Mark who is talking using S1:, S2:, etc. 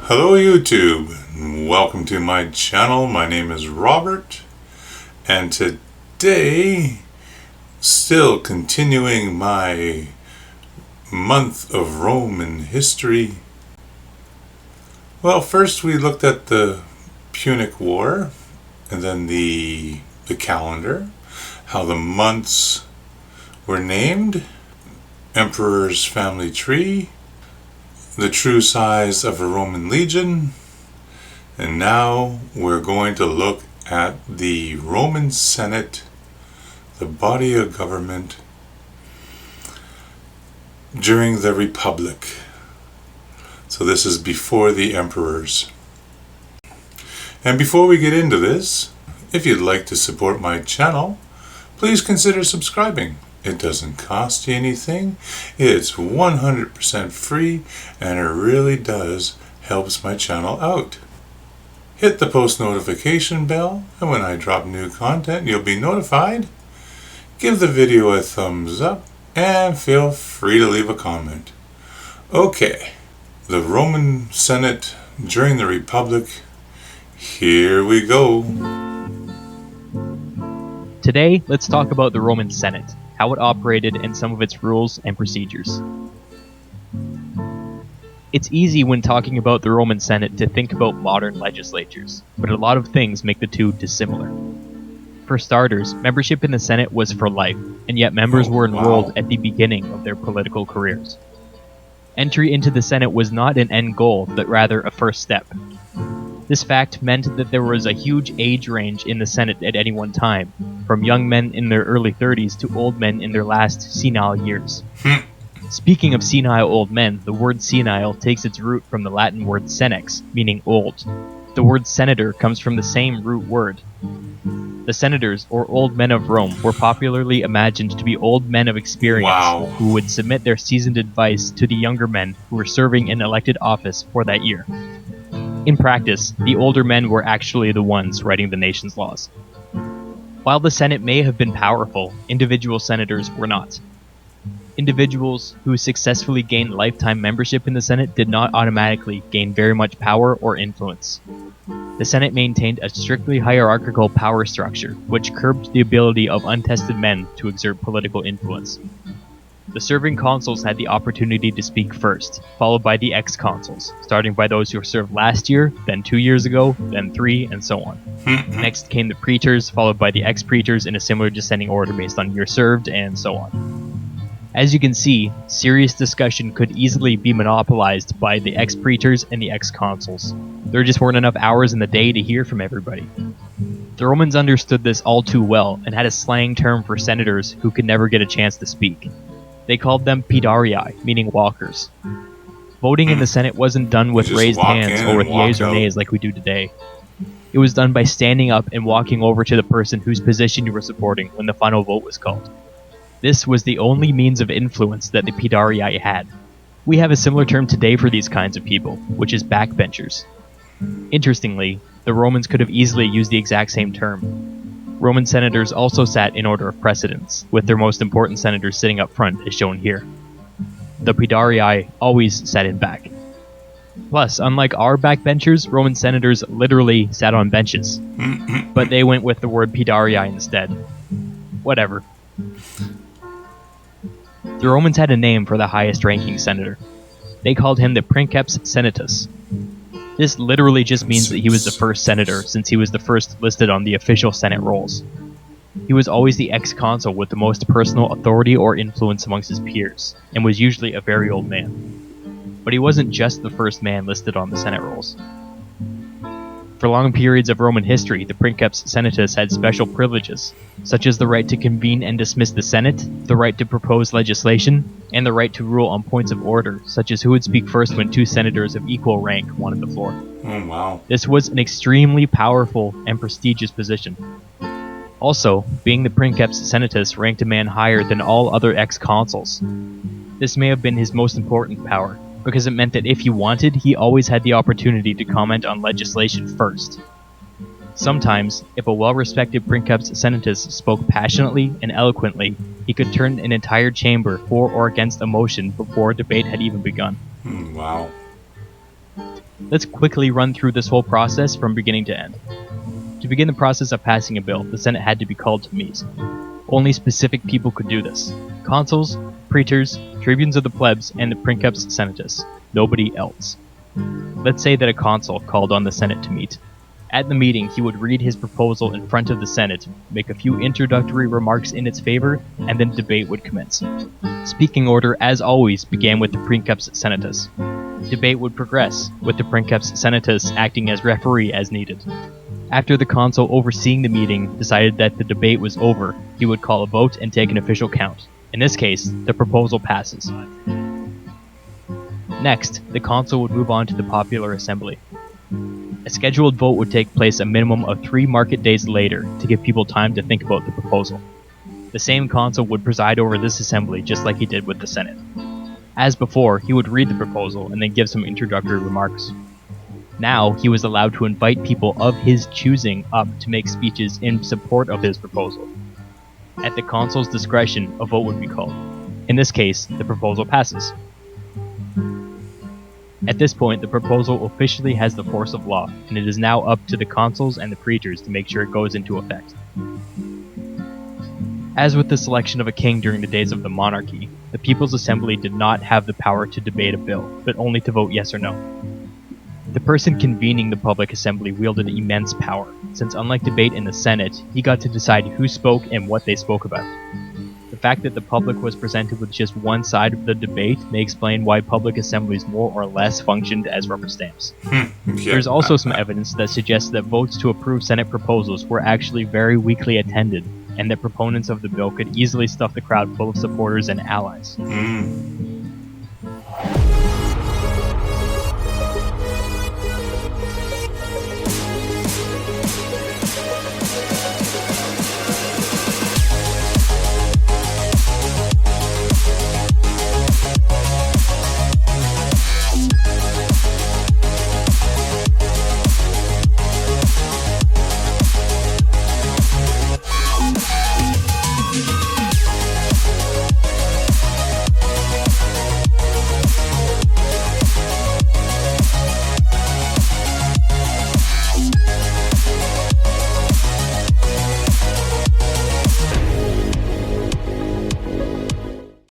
S1: Hello YouTube, welcome to my channel. My name is Robert, and today, still continuing my month of Roman history. Well, first we looked at the Punic War, and then the calendar, how the months were named, Emperor's family tree, the true size of a Roman legion, and now we're going to look at the Roman Senate, the body of government during the Republic. So this is before the emperors. And before we get into this, if you'd like to support my channel, please consider subscribing. It doesn't cost you anything. It's 100% free, and it really does helps my channel out. Hit the post notification bell, and when I drop new content, you'll be notified. Give the video a thumbs up, and feel free to leave a comment. Okay, the Roman Senate during the Republic. Here we go.
S2: Today, let's talk about the Roman Senate, how it operated, and some of its rules and procedures. It's easy when talking about the Roman Senate to think about modern legislatures, but a lot of things make the two dissimilar. For starters, membership in the Senate was for life, and yet members were enrolled at the beginning of their political careers. Entry into the Senate was not an end goal, but rather a first step. This fact meant that there was a huge age range in the Senate at any one time, from young men in their early 30s to old men in their last senile years. Speaking of senile old men, the word senile takes its root from the Latin word senex, meaning old. The word senator comes from the same root word. The senators, or old men of Rome, were popularly imagined to be old men of experience who would submit their seasoned advice to the younger men who were serving in elected office for that year. In practice, the older men were actually the ones writing the nation's laws. While the Senate may have been powerful, individual senators were not. Individuals who successfully gained lifetime membership in the Senate did not automatically gain very much power or influence. The Senate maintained a strictly hierarchical power structure, which curbed the ability of untested men to exert political influence. The serving consuls had the opportunity to speak first, followed by the ex-consuls, starting by those who served last year, then 2 years ago, then 3, and so on. Next came the praetors, followed by the ex-praetors in a similar descending order based on year served, and so on. As you can see, serious discussion could easily be monopolized by the ex-praetors and the ex-consuls. There just weren't enough hours in the day to hear from everybody. The Romans understood this all too well, and had a slang term for senators who could never get a chance to speak. They called them pedarii, meaning walkers. Voting in the Senate wasn't done with raised hands or with yeas or nays like we do today. It was done by standing up and walking over to the person whose position you were supporting when the final vote was called. This was the only means of influence that the pedarii had. We have a similar term today for these kinds of people, which is backbenchers. Interestingly, the Romans could have easily used the exact same term. Roman senators also sat in order of precedence, with their most important senators sitting up front, as shown here. The pedarii always sat in back. Plus, unlike our backbenchers, Roman senators literally sat on benches. But they went with the word pedarii instead. Whatever. The Romans had a name for the highest-ranking senator. They called him the princeps senatus. This literally just means that he was the first senator, since he was the first listed on the official Senate rolls. He was always the ex-consul with the most personal authority or influence amongst his peers, and was usually a very old man. But he wasn't just the first man listed on the Senate rolls. For long periods of Roman history, the princeps senatus had special privileges, such as the right to convene and dismiss the Senate, the right to propose legislation, and the right to rule on points of order, such as who would speak first when two senators of equal rank wanted the floor.
S1: Oh, wow.
S2: This was an extremely powerful and prestigious position. Also, being the princeps senatus ranked a man higher than all other ex-consuls. This may have been his most important power, because it meant that if he wanted, he always had the opportunity to comment on legislation first. Sometimes, if a well-respected princeps senatus spoke passionately and eloquently, he could turn an entire chamber for or against a motion before debate had even begun.
S1: Wow.
S2: Let's quickly run through this whole process from beginning to end. To begin the process of passing a bill, the Senate had to be called to meet. Only specific people could do this: consuls, praetors, tribunes of the plebs, and the princeps senatus. Nobody else. Let's say that a consul called on the Senate to meet. At the meeting, he would read his proposal in front of the Senate, make a few introductory remarks in its favor, and then debate would commence. Speaking order, as always, began with the princeps senatus. Debate would progress, with the princeps senatus acting as referee as needed. After the consul overseeing the meeting decided that the debate was over, he would call a vote and take an official count. In this case, the proposal passes. Next, the consul would move on to the popular assembly. A scheduled vote would take place a minimum of 3 market days later to give people time to think about the proposal. The same consul would preside over this assembly just like he did with the Senate. As before, he would read the proposal and then give some introductory remarks. Now, he was allowed to invite people of his choosing up to make speeches in support of his proposal. At the consul's discretion, a vote would be called. In this case, the proposal passes. At this point, the proposal officially has the force of law, and it is now up to the consuls and the praetors to make sure it goes into effect. As with the selection of a king during the days of the monarchy, the People's Assembly did not have the power to debate a bill, but only to vote yes or no. The person convening the public assembly wielded immense power, since unlike debate in the Senate, he got to decide who spoke and what they spoke about. The fact that the public was presented with just one side of the debate may explain why public assemblies more or less functioned as rubber stamps. There's also some evidence that suggests that votes to approve Senate proposals were actually very weakly attended, and that proponents of the bill could easily stuff the crowd full of supporters and allies.